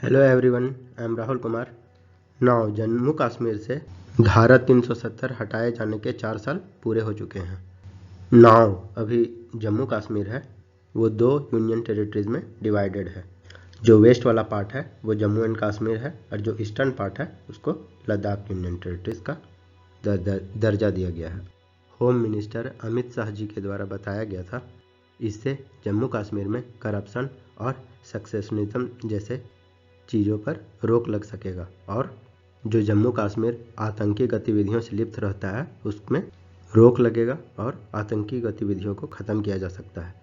Hello everyone, I am Rahul Kumar. Now Jammu Kashmir से धारा 370 हटाए जाने के 4 साल पूरे हो चुके हैं। नाउ अभी जम्मू कश्मीर है वो 2 यूनियन टेरिटरीज में डिवाइडेड है। जो वेस्ट वाला पार्ट है वो जम्मू एंड कश्मीर है और जो ईस्टर्न पार्ट है उसको लद्दाख यूनियन टेरिटरीज का दर्जा दिया गया है। होम मिनिस्टर अमित शाह जी के द्वारा बताया गया था, इससे जम्मू कश्मीर में करप्शन और सक्सेशनिज्म जैसे चीज़ों पर रोक लग सकेगा और जो जम्मू कश्मीर आतंकी गतिविधियों से लिप्त रहता है उसमें रोक लगेगा और आतंकी गतिविधियों को ख़त्म किया जा सकता है।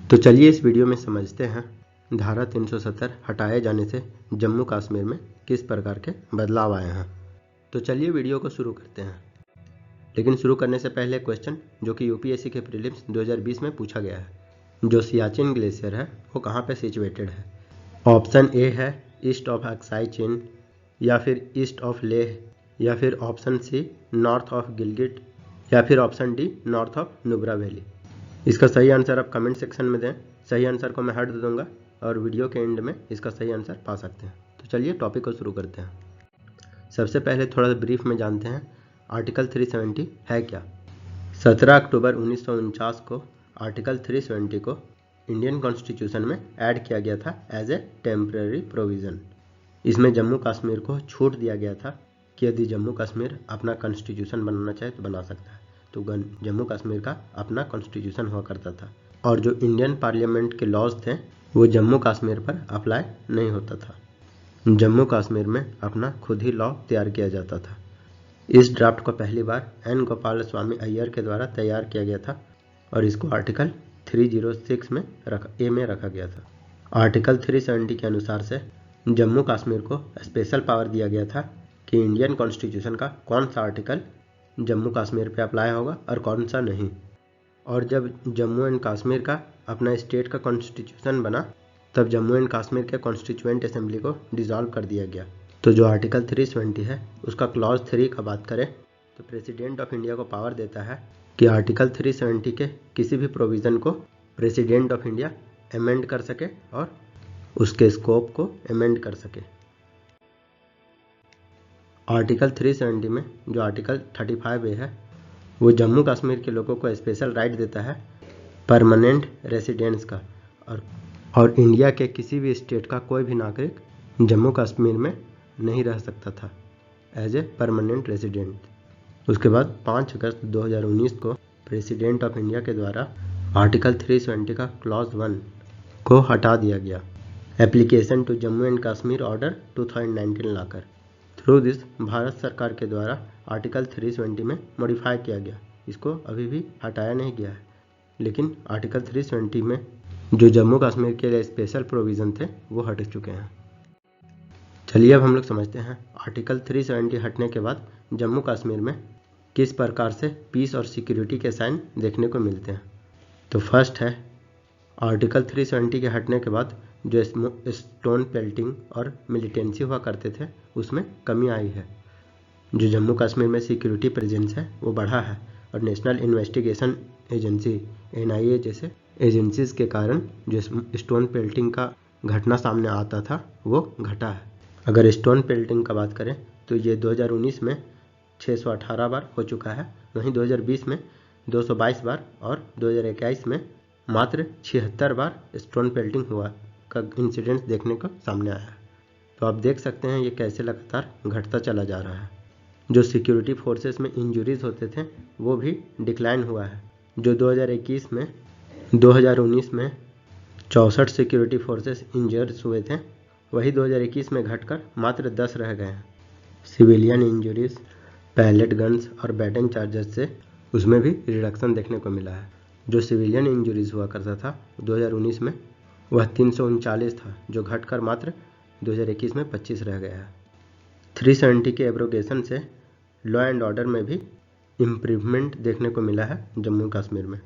तो चलिए इस वीडियो में समझते हैं धारा 370 हटाए जाने से जम्मू कश्मीर में किस प्रकार के बदलाव आए हैं। तो चलिए वीडियो को शुरू करते हैं। लेकिन शुरू करने से पहले क्वेश्चन जो कि यूपीएससी के प्रीलिम्स 2020 में पूछा गया है, जो सियाचिन ग्लेशियर है वो कहाँ पे सिचुएटेड है। ऑप्शन ए है ईस्ट ऑफ अक्साई चीन, या फिर ईस्ट ऑफ लेह, या फिर option C north of Gilgit, या फिर option D north of Nubra valley. इसका सही आंसर आप कमेंट सेक्शन में दें। सही आंसर को मैं हट दे दूंगा और वीडियो के एंड में इसका सही आंसर पा सकते हैं। तो चलिए टॉपिक को शुरू करते हैं। सबसे पहले थोड़ा ब्रीफ में जानते हैं आर्टिकल 370 है क्या। 17 अक्टूबर 1949 को आर्टिकल 370 को इंडियन कॉन्स्टिट्यूशन में ऐड किया गया था एज ए टेम्पररी प्रोविज़न। इसमें जम्मू कश्मीर को छूट दिया गया था कि यदि जम्मू कश्मीर अपना कॉन्स्टिट्यूशन बनाना चाहे तो बना सकता है। तो जम्मू कश्मीर का अपना कॉन्स्टिट्यूशन हुआ करता था और जो इंडियन पार्लियामेंट के लॉज थे वो जम्मू कश्मीर पर अप्लाई नहीं होता था। जम्मू कश्मीर में अपना खुद ही लॉ तैयार किया जाता था। इस ड्राफ्ट को पहली बार एन गोपाल स्वामी अय्यर के द्वारा तैयार किया गया था और इसको आर्टिकल 306 में रखा गया था। आर्टिकल 370 के अनुसार से जम्मू कश्मीर को स्पेशल पावर दिया गया था कि इंडियन कॉन्स्टिट्यूशन का कौन सा आर्टिकल जम्मू कश्मीर पे अप्लाई होगा और कौन सा नहीं। और जब जम्मू एंड कश्मीर का अपना स्टेट का कॉन्स्टिट्यूशन बना तब जम्मू एंड कश्मीर के कॉन्स्टिट्यूएंट असेंबली को डिसॉल्व कर दिया गया। तो जो आर्टिकल 370 है उसका क्लॉज 3 का बात करें तो प्रेसिडेंट ऑफ इंडिया को पावर देता है कि आर्टिकल 370 के किसी भी प्रोविज़न को प्रेसिडेंट ऑफ इंडिया अमेंड कर सके और उसके स्कोप को अमेंड कर सके। आर्टिकल 370 में जो आर्टिकल 35A है वो जम्मू कश्मीर के लोगों को स्पेशल राइट देता है परमानेंट रेसिडेंस का और इंडिया के किसी भी स्टेट का कोई भी नागरिक जम्मू कश्मीर में नहीं रह सकता था एज ए परमानेंट रेसिडेंट। उसके बाद 5 अगस्त 2019 को प्रेसिडेंट ऑफ इंडिया के द्वारा आर्टिकल 370 का क्लॉज 1 को हटा दिया गया। Application to Jammu and Kashmir order 2019 लाकर थ्रू दिस भारत सरकार के द्वारा आर्टिकल 370 में मॉडिफाई किया गया। इसको अभी भी हटाया नहीं गया है, लेकिन आर्टिकल 370 में जो जम्मू कश्मीर के लिए स्पेशल प्रोविज़न थे वो हट चुके हैं। चलिए अब हम लोग समझते हैं आर्टिकल 370 हटने के बाद जम्मू कश्मीर में किस प्रकार से पीस और सिक्योरिटी के साइन देखने को मिलते हैं। तो फर्स्ट है आर्टिकल 370 के हटने के बाद जो स्टोन पेल्टिंग और मिलिटेंसी हुआ करते थे उसमें कमी आई है। जो जम्मू कश्मीर में सिक्योरिटी प्रेजेंस है वो बढ़ा है और नेशनल इन्वेस्टिगेशन एजेंसी NIA जैसे एजेंसीज के कारण जो स्टोन पेल्टिंग का घटना सामने आता था वो घटा है। अगर स्टोन पेल्टिंग का बात करें तो ये 2019 में 618 बार हो चुका है, वहीं 2020 में 222 बार और 2021 में मात्र 76 बार स्टोन पेल्टिंग हुआ का इंसिडेंट्स देखने को सामने आया है। तो आप देख सकते हैं ये कैसे लगातार घटता चला जा रहा है। जो सिक्योरिटी फोर्सेस में इंजरीज होते थे वो भी डिक्लाइन हुआ है। जो 2019 में 64 सिक्योरिटी फोर्सेस इंजर्स हुए थे, वही 2021 में घटकर मात्र 10 रह गए हैं। सिविलियन इंजरीज, पैलेट गन्स और बैटिंग चार्जेस से उसमें भी रिडक्शन देखने को मिला है। जो सिविलियन इंजरीज हुआ करता था 2019 में वह 339 था, जो घटकर मात्र 2021 में 25 रह गया है। 370 के एब्रोगेशन से लॉ एंड ऑर्डर में भी इम्प्रूवमेंट देखने को मिला है जम्मू कश्मीर में।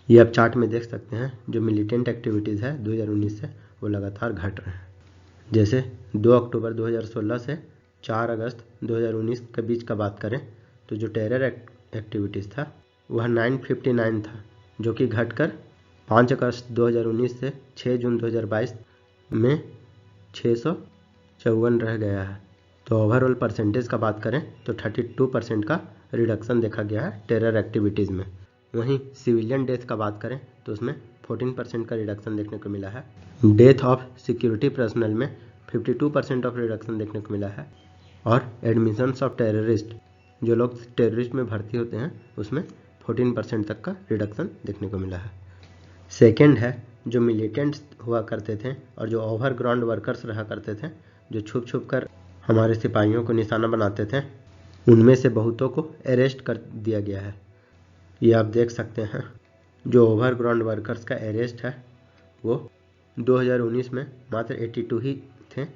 ये आप चार्ट में देख सकते हैं जो मिलिटेंट एक्टिविटीज़ है 2019 से वो लगातार घट रहे हैं। जैसे 2 अक्टूबर 2016 से 4 अगस्त 2019 के बीच का बात करें तो जो टेरर एक्टिविटीज़ था वह 959 था, जो कि घटकर 5 अगस्त 2019 से 6 जून 2022 में 654 रह गया है। तो ओवरऑल परसेंटेज का बात करें तो 32% का रिडक्शन देखा गया है टेरर एक्टिविटीज़ में। वहीं सिविलियन डेथ का बात करें तो उसमें 14% का रिडक्शन देखने को मिला है। डेथ ऑफ सिक्योरिटी पर्सनल में 52% ऑफ रिडक्शन देखने को मिला है। और एडमिशंस ऑफ टेररिस्ट, जो लोग टेररिस्ट में भर्ती होते हैं, उसमें 14% तक का रिडक्शन देखने को मिला है। सेकेंड है जो मिलिटेंट्स हुआ करते थे और जो ओवरग्राउंड वर्कर्स रहा करते थे, जो छुप छुप कर हमारे सिपाहियों को निशाना बनाते थे, उनमें से बहुतों को अरेस्ट कर दिया गया है। ये आप देख सकते हैं। जो ओवरग्राउंड वर्कर्स का अरेस्ट है वो 2019 में मात्र 82 ही थे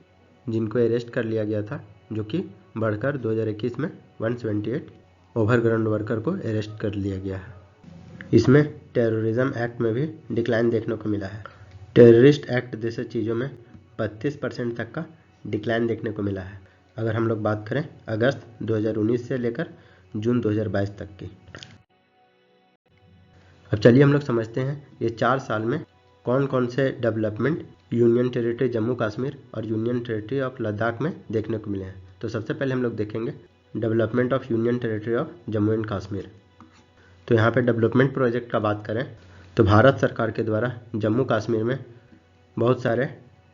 जिनको अरेस्ट कर लिया गया था, जो कि बढ़कर 2021 में 178 ओवरग्राउंड वर्कर को अरेस्ट कर लिया गया है। इसमें टेररिज्म एक्ट में भी डिक्लाइन देखने को मिला है। टेररिस्ट एक्ट जैसे चीज़ों में 32% तक का डिक्लाइन देखने को मिला है, अगर हम लोग बात करें अगस्त 2019 से लेकर जून 2022 तक की। अब चलिए हम लोग समझते हैं ये 4 साल में कौन कौन से development union territory Jammu Kashmir और यूनियन टेरिटरी ऑफ लद्दाख में देखने को मिले हैं। तो सबसे पहले हम लोग देखेंगे development of union territory of Jammu and Kashmir. तो यहाँ पे डेवलपमेंट प्रोजेक्ट का बात करें तो भारत सरकार के द्वारा जम्मू कश्मीर में बहुत सारे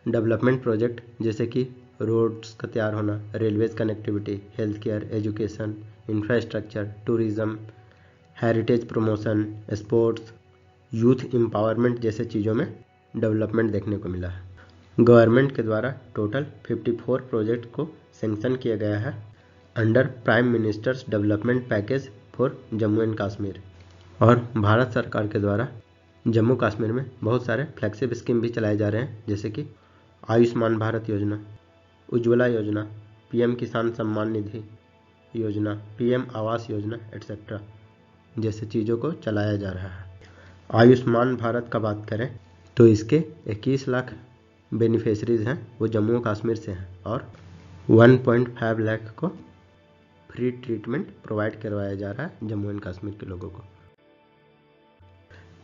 डेवलपमेंट प्रोजेक्ट जैसे कि रोड्स का तैयार होना, railways connectivity, health care, education, infrastructure, tourism, heritage promotion, sports, youth empowerment जैसे चीज़ों में डेवलपमेंट देखने को मिला है। गवर्नमेंट के द्वारा टोटल 54 प्रोजेक्ट को सैंक्शन किया गया है under prime ministers development package for Jammu and Kashmir. और भारत सरकार के द्वारा जम्मू कश्मीर में बहुत सारे फ्लैगशिप स्कीम भी चलाए जा रहे हैं, जैसे कि आयुष्मान भारत योजना, उज्ज्वला योजना, पीएम किसान सम्मान निधि योजना, पीएम आवास योजना एट्सेट्रा जैसे चीज़ों को चलाया जा रहा है। आयुष्मान भारत का बात करें तो इसके 21 लाख बेनिफिशरीज हैं वो जम्मू कश्मीर से हैं और 1.5 लाख को फ्री ट्रीटमेंट प्रोवाइड करवाया जा रहा है जम्मू एंड कश्मीर के लोगों को।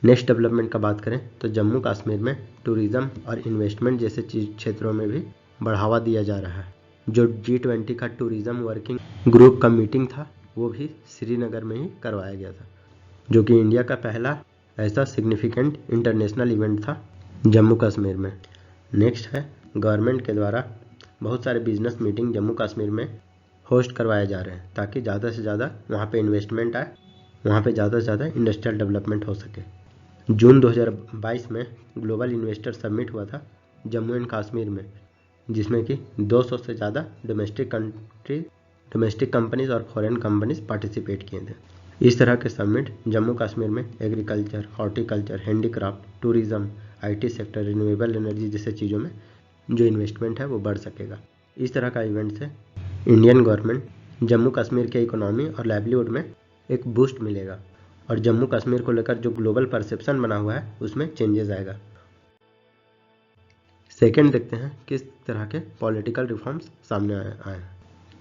नेक्स्ट डेवलपमेंट का बात करें तो जम्मू कश्मीर में टूरिज़्म और इन्वेस्टमेंट जैसे क्षेत्रों में भी बढ़ावा दिया जा रहा है। जो G20 का टूरिज़्म वर्किंग ग्रुप का मीटिंग था वो भी श्रीनगर में ही करवाया गया था, जो कि इंडिया का पहला ऐसा सिग्निफिकेंट इंटरनेशनल इवेंट था जम्मू कश्मीर में। नेक्स्ट है गवर्नमेंट के द्वारा बहुत सारे बिजनेस मीटिंग जम्मू कश्मीर में होस्ट करवाए जा रहे हैं ताकि ज़्यादा से ज़्यादा वहाँ पे इन्वेस्टमेंट आए, वहाँ पे ज़्यादा से ज़्यादा इंडस्ट्रियल डेवलपमेंट हो सके। जून 2022 में ग्लोबल इन्वेस्टर समिट हुआ था जम्मू एंड कश्मीर में, जिसमें कि 200 से ज़्यादा डोमेस्टिक कंपनीज और फॉरेन कंपनीज पार्टिसिपेट किए थे। इस तरह के समिट जम्मू कश्मीर में agriculture, horticulture, handicraft, tourism, IT sector, renewable energy जैसे चीज़ों में जो इन्वेस्टमेंट है वो बढ़ सकेगा। इस तरह का इवेंट से इंडियन गवर्नमेंट जम्मू कश्मीर के इकोनॉमी और लाइवलीहुड में एक बूस्ट मिलेगा और जम्मू कश्मीर को लेकर जो ग्लोबल परसेप्शन बना हुआ है उसमें चेंजेस आएगा। सेकेंड देखते हैं किस तरह के पॉलिटिकल रिफॉर्म्स सामने आए हैं।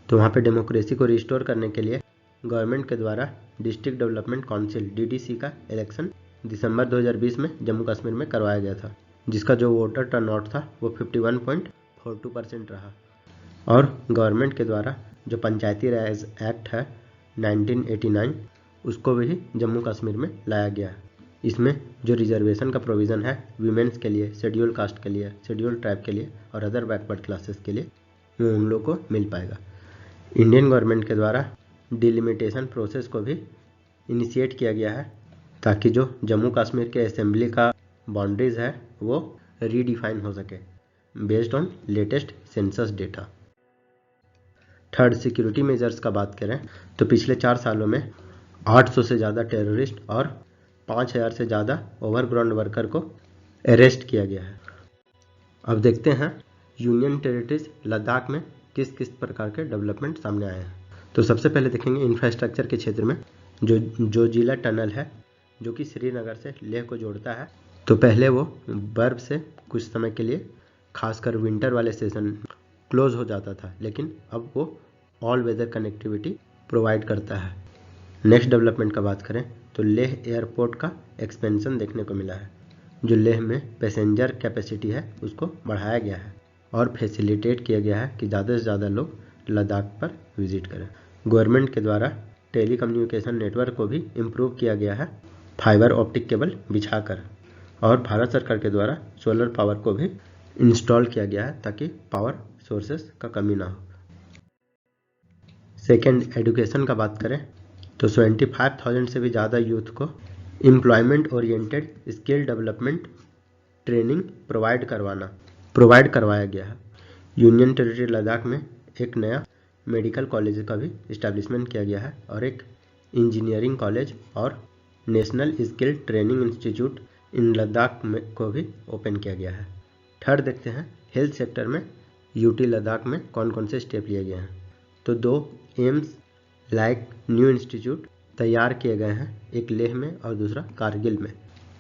तो वहाँ पे डेमोक्रेसी को रिस्टोर करने के लिए गवर्नमेंट के द्वारा डिस्ट्रिक्ट डेवलपमेंट काउंसिल DDC का इलेक्शन दिसंबर 2020 में जम्मू कश्मीर में करवाया गया था, जिसका जो वोटर टर्नआउट था वो 51.42% रहा। और गवर्नमेंट के द्वारा जो पंचायती राज एक्ट है 1989 उसको भी जम्मू कश्मीर में लाया गया है। इसमें जो रिजर्वेशन का प्रोविज़न है वीमेंस के लिए, शेड्यूल कास्ट के लिए, शेड्यूल ट्राइब के लिए और अदर बैकवर्ड क्लासेस के लिए वो उन लोगों को मिल पाएगा। इंडियन गवर्नमेंट के द्वारा डिलिमिटेशन प्रोसेस को भी इनिशिएट किया गया है ताकि जो जम्मू कश्मीर के असेंबली का बाउंड्रीज है वो रीडिफाइन हो सके based on latest census data. Third, security measures का बात करें तो पिछले 4 सालों में 800 से ज़्यादा टेररिस्ट और 5000 से ज़्यादा ओवरग्राउंड वर्कर को अरेस्ट किया गया है। अब देखते हैं यूनियन टेरिटरीज लद्दाख में किस किस प्रकार के डेवलपमेंट सामने आए हैं। तो सबसे पहले देखेंगे इंफ्रास्ट्रक्चर के क्षेत्र में जो जिला टनल है जो कि श्रीनगर से लेह को जोड़ता है। तो पहले वो बर्फ से कुछ समय के लिए खासकर विंटर वाले सेशन क्लोज हो जाता था, लेकिन अब वो ऑल वेदर कनेक्टिविटी प्रोवाइड करता है। नेक्स्ट डेवलपमेंट का बात करें तो लेह एयरपोर्ट का एक्सपेंशन देखने को मिला है, जो लेह में पैसेंजर कैपेसिटी है उसको बढ़ाया गया है और फैसिलिटेट किया गया है कि ज़्यादा से ज़्यादा लोग लद्दाख पर विजिट करें। गवर्नमेंट के द्वारा टेली कम्युनिकेशन नेटवर्क को भी इम्प्रूव किया गया है फाइबर ऑप्टिक केबल बिछाकर, और भारत सरकार के द्वारा सोलर पावर को भी इंस्टॉल किया गया है ताकि पावर सोर्सेस का कमी ना हो। सेकेंड, एजुकेशन का बात करें तो 75,000 से भी ज़्यादा यूथ को employment oriented skill development training provide करवाया गया है। यूनियन टेरिटरी लद्दाख में एक नया मेडिकल कॉलेज का भी इस्टेब्लिशमेंट किया गया है और एक इंजीनियरिंग कॉलेज और नेशनल स्किल ट्रेनिंग इंस्टीट्यूट इन लद्दाख में को भी ओपन किया गया है। थर्ड देखते हैं, हेल्थ सेक्टर में यूटी लद्दाख में कौन कौन से स्टेप लिए गए हैं। तो 2 एम्स लाइक न्यू इंस्टीट्यूट तैयार किए गए हैं, एक लेह में और दूसरा कारगिल में,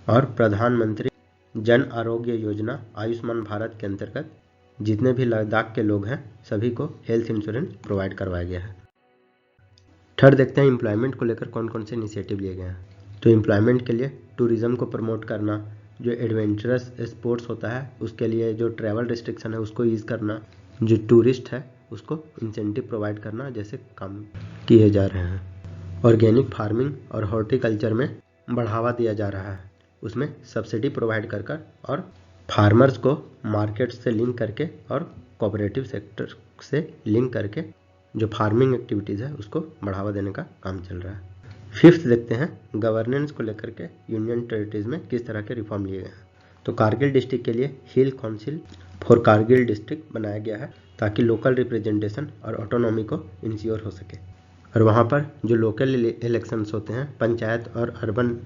और प्रधानमंत्री जन आरोग्य योजना आयुष्मान भारत के अंतर्गत जितने भी लद्दाख के लोग हैं सभी को हेल्थ इंश्योरेंस प्रोवाइड करवाया गया है। थर्ड देखते हैं एम्प्लॉयमेंट को लेकर कौन कौन से इनिशिएटिव लिए गए हैं। तो एम्प्लॉयमेंट के लिए टूरिज्म को प्रमोट करना, जो एडवेंचरस स्पोर्ट्स होता है उसके लिए जो ट्रैवल रिस्ट्रिक्शन है उसको ईज करना, जो टूरिस्ट है उसको इंसेंटिव प्रोवाइड करना, जैसे काम किए जा रहे हैं। ऑर्गेनिक फार्मिंग और हॉर्टिकल्चर में बढ़ावा दिया जा रहा है, उसमें सब्सिडी प्रोवाइड कर और फार्मर्स को मार्केट से लिंक करके और कोऑपरेटिव सेक्टर से लिंक करके जो फार्मिंग एक्टिविटीज़ है उसको बढ़ावा देने का काम चल रहा है। फिफ्थ देखते हैं, गवर्नेंस को लेकर के यूनियन टेरिटरीज में किस तरह के रिफॉर्म लिए गए हैं। तो कारगिल डिस्ट्रिक्ट के लिए हिल काउंसिल फॉर कारगिल डिस्ट्रिक्ट बनाया गया है ताकि लोकल रिप्रेजेंटेशन और ऑटोनॉमी को इंश्योर हो सके, और वहाँ पर जो लोकल इलेक्शंस होते हैं पंचायत और अर्बन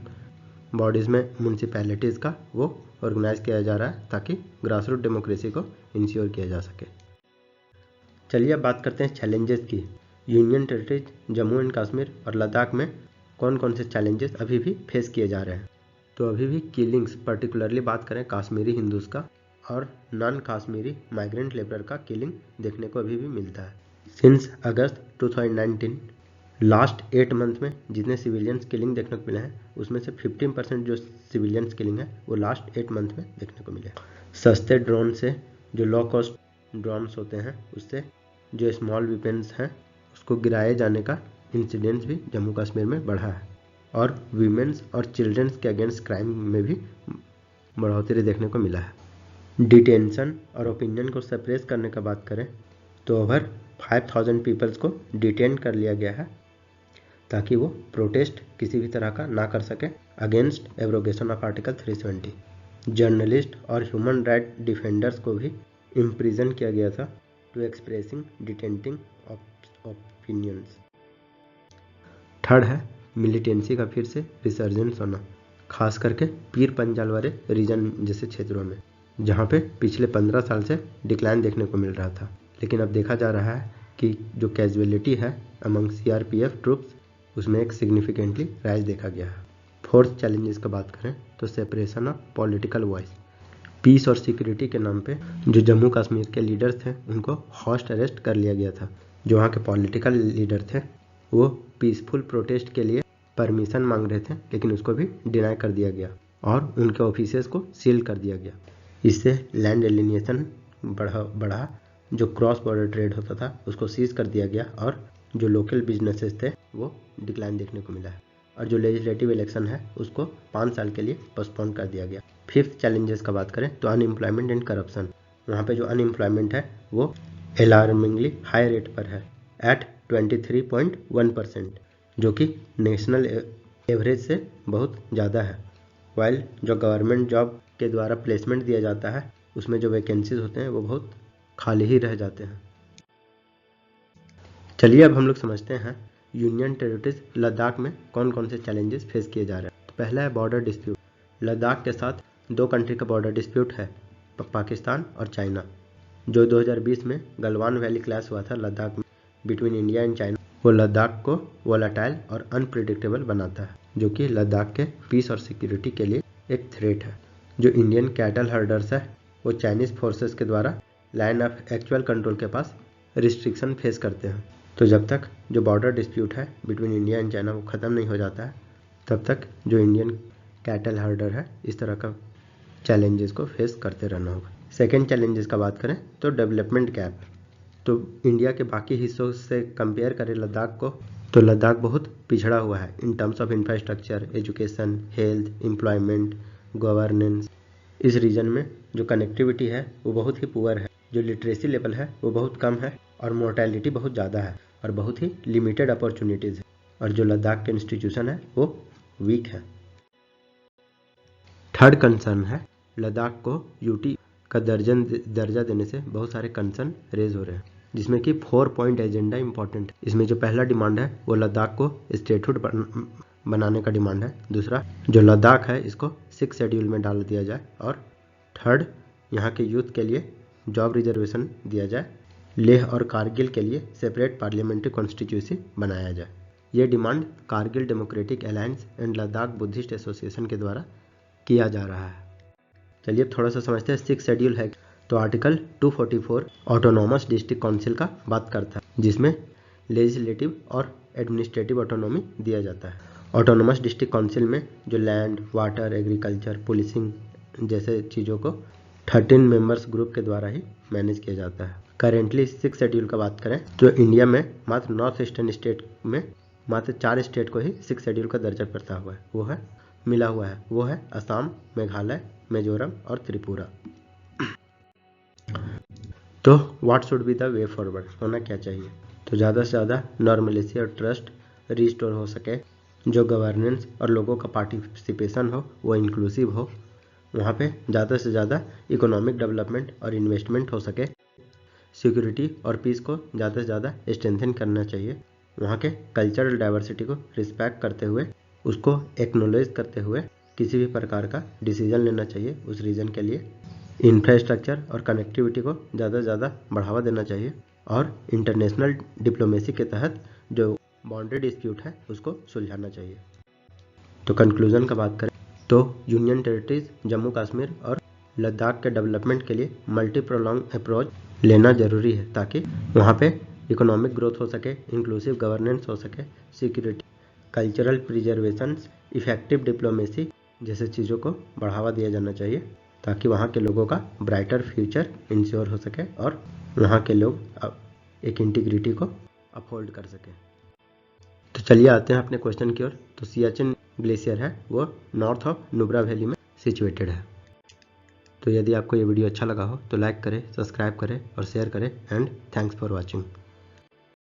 बॉडीज़ में म्यूनसिपैलिटीज़ का वो ऑर्गेनाइज किया जा रहा है ताकि ग्रास रूट डेमोक्रेसी को इंश्योर किया जा सके। चलिए अब बात करते हैं चैलेंजेस की। Union territory Jammu and Kashmir और लद्दाख में कौन कौन से चैलेंजेस अभी भी फेस किए जा रहे हैं। तो अभी भी किलिंग्स, पर्टिकुलरली बात करें काश्मीरी हिंदूज का और नॉन काश्मीरी माइग्रेंट लेबर का किलिंग देखने को अभी भी मिलता है। सिंस अगस्त 2019 लास्ट 8 मंथ में जितने सिविलियंस किलिंग देखने को मिले हैं उसमें से 15% जो सिविलियंस किलिंग है वो लास्ट 8 मंथ में देखने को मिले। सस्ते ड्रोन से, जो लो कॉस्ट ड्रोन्स होते हैं उससे जो स्मॉल वेपन्स हैं उसको गिराए जाने का इंसिडेंट्स भी जम्मू कश्मीर में बढ़ा है, और वीमेंस और चिल्ड्रंस के अगेंस्ट क्राइम में भी बढ़ोतरी देखने को मिला है। डिटेंशन और ओपिनियन को सप्रेस करने का बात करें तो ओवर 5,000 पीपल्स को डिटेन कर लिया गया है ताकि वो प्रोटेस्ट किसी भी तरह का ना कर सके against abrogation of article 370। Journalist और ह्यूमन राइट डिफेंडर्स को भी इम्प्रिजन किया गया था टू एक्सप्रेसिंग डिटेंटिंग ओपिनियंस। थर्ड है मिलिटेंसी का फिर से रिसर्जेंस होना, खास करके पीर पंजाल वाले रीजन जैसे क्षेत्रों में जहाँ पे पिछले 15 साल से डिक्लाइन देखने को मिल रहा था, लेकिन अब देखा जा रहा है कि जो कैजुअलिटी है अमंग सीआरपीएफ ट्रूप्स उसमें एक सिग्निफिकेंटली राइज देखा गया है। फोर्थ चैलेंजेस का बात करें तो separation of political voice, peace और सिक्योरिटी के नाम पे जो जम्मू कश्मीर के लीडर्स थे उनको हॉस्ट अरेस्ट कर लिया गया था। जो वहाँ के पॉलिटिकल लीडर थे वो पीसफुल प्रोटेस्ट के लिए परमिशन मांग रहे थे लेकिन उसको भी डिनाई कर दिया गया और उनके ऑफिसेस को सील कर दिया गया। इससे लैंड एलिनिएशन बढ़ा, जो क्रॉस बॉर्डर ट्रेड होता था उसको सीज कर दिया गया और जो लोकल बिजनेसेस थे वो डिक्लाइन देखने को मिला है, और जो लेजिस्लेटिव इलेक्शन है उसको 5 साल के लिए पोस्टपोन कर दिया गया। फिफ्थ चैलेंजेस का बात करें तो अनएम्प्लॉयमेंट एंड करप्शन, वहाँ पे जो अनएम्प्लॉयमेंट है वो अलार्मिंगली हाई रेट पर है एट 23.1%, जो कि नेशनल एवरेज से बहुत ज़्यादा है। वाइल जो गवर्नमेंट जॉब के द्वारा प्लेसमेंट दिया जाता है उसमें जो वैकेंसीज होते हैं वो बहुत खाली ही रह जाते हैं। चलिए अब हम लोग समझते हैं यूनियन टेरिटरीज लद्दाख में कौन कौन से चैलेंजेस फेस किए जा रहे हैं। तो पहला है बॉर्डर डिस्प्यूट। लद्दाख के साथ 2 कंट्री का बॉर्डर डिस्प्यूट है, पाकिस्तान और चाइना। जो 2020 में गलवान वैली क्लैश हुआ था लद्दाख में बिटवीन इंडिया एंड चाइना, वो लद्दाख को वोलाटाइल और अनप्रिडिक्टेबल बनाता है, जो कि लद्दाख के पीस और सिक्योरिटी के लिए एक थ्रेट है। जो इंडियन कैटल हर्डर्स है वो चाइनीज़ फोर्सेस के द्वारा लाइन ऑफ एक्चुअल कंट्रोल के पास रिस्ट्रिक्शन फेस करते हैं। तो जब तक जो बॉर्डर डिस्प्यूट है बिटवीन इंडिया एंड चाइना वो ख़त्म नहीं हो जाता है तब तक जो इंडियन कैटल हर्डर है इस तरह का चैलेंजेस को फेस करते रहना होगा। सेकेंड चैलेंजेस का बात करें तो डेवलपमेंट गैप। तो इंडिया के बाकी हिस्सों से कंपेयर करें लद्दाख को, तो लद्दाख बहुत पिछड़ा हुआ है in terms of infrastructure, education, health, employment, governance. इस रीजन में जो कनेक्टिविटी है वो बहुत ही पुअर है, जो लिटरेसी लेवल है वो बहुत कम है, और मोर्टेलिटी बहुत ज़्यादा है, और बहुत ही लिमिटेड अपॉर्चुनिटीज़ है, और जो लद्दाख के इंस्टीट्यूशन है वो वीक है। थर्ड कंसर्न है लद्दाख को यूटी का दर्जा देने से बहुत सारे कंसर्न रेज हो रहे हैं, जिसमें कि 4 पॉइंट एजेंडा इंपॉर्टेंट है। इसमें जो पहला डिमांड है वो लद्दाख को स्टेटहुड बनाने का डिमांड है। दूसरा, जो लद्दाख है इसको 6 शेड्यूल में डाल दिया जाए, और थर्ड, यहाँ के यूथ के लिए जॉब रिजर्वेशन दिया जाए। लेह और कारगिल के लिए सेपरेट पार्लियामेंट्री कॉन्स्टिट्यूंसी बनाया जाए। ये demand Kargil democratic alliance and Ladakh Buddhist association के द्वारा किया जा रहा है। चलिए थोड़ा सा समझते हैं 6 शेड्यूल है। तो आर्टिकल 244 ऑटोनॉमस डिस्ट्रिक्ट काउंसिल का बात करता है, जिसमें लेजिस्लेटिव और एडमिनिस्ट्रेटिव ऑटोनॉमी दिया जाता है। ऑटोनॉमस डिस्ट्रिक्ट काउंसिल में जो लैंड, वाटर, एग्रीकल्चर, पुलिसिंग जैसे चीज़ों को 13 मेंबर्स ग्रुप के द्वारा ही मैनेज किया जाता है। करेंटली 6 शेड्यूल का बात करें तो इंडिया में मात्र नॉर्थ ईस्टर्न स्टेट में मात्र 4 स्टेट को ही 6 शेड्यूल का दर्जा मिला हुआ है, वो है असम, मेघालय, मिजोरम और त्रिपुरा। तो what should be the way forward, होना क्या चाहिए? तो ज़्यादा से ज़्यादा नॉर्मलिसी और ट्रस्ट रिस्टोर हो सके, जो गवर्नेंस और लोगों का पार्टिसिपेशन हो वो इंक्लूसिव हो, वहाँ पे ज़्यादा से ज़्यादा इकोनॉमिक डेवलपमेंट और इन्वेस्टमेंट हो सके, सिक्योरिटी और पीस को ज़्यादा से ज़्यादा स्ट्रेंथन करना चाहिए, वहाँ के कल्चरल डाइवर्सिटी को रिस्पेक्ट करते हुए, उसको एक्नॉलेज करते हुए किसी भी प्रकार का डिसीजन लेना चाहिए उस रीजन के लिए। इंफ्रास्ट्रक्चर और कनेक्टिविटी को ज़्यादा से ज़्यादा बढ़ावा देना चाहिए, और इंटरनेशनल डिप्लोमेसी के तहत जो बाउंड्री डिस्प्यूट है उसको सुलझाना चाहिए। तो कंक्लूजन का बात करें तो यूनियन टेरिटरीज जम्मू कश्मीर और लद्दाख के डेवलपमेंट के लिए मल्टी प्रोलॉन्ग अप्रोच लेना जरूरी है, ताकि वहाँ पे इकोनॉमिक ग्रोथ हो सके, इंक्लूसिव गवर्नेंस हो सके, security, cultural preservation, effective diplomacy जैसे चीज़ों को बढ़ावा दिया जाना चाहिए, ताकि वहाँ के लोगों का ब्राइटर फ्यूचर इंश्योर हो सके और वहाँ के लोग एक इंटीग्रिटी को अपहोल्ड कर सकें। तो चलिए आते हैं अपने क्वेश्चन की ओर। तो सियाचिन ग्लेशियर है वो नॉर्थ ऑफ नुब्रा वैली में सिचुएटेड है। तो यदि आपको ये वीडियो अच्छा लगा हो तो लाइक करें, सब्सक्राइब करें और शेयर करें, एंड थैंक्स फॉर वॉचिंग।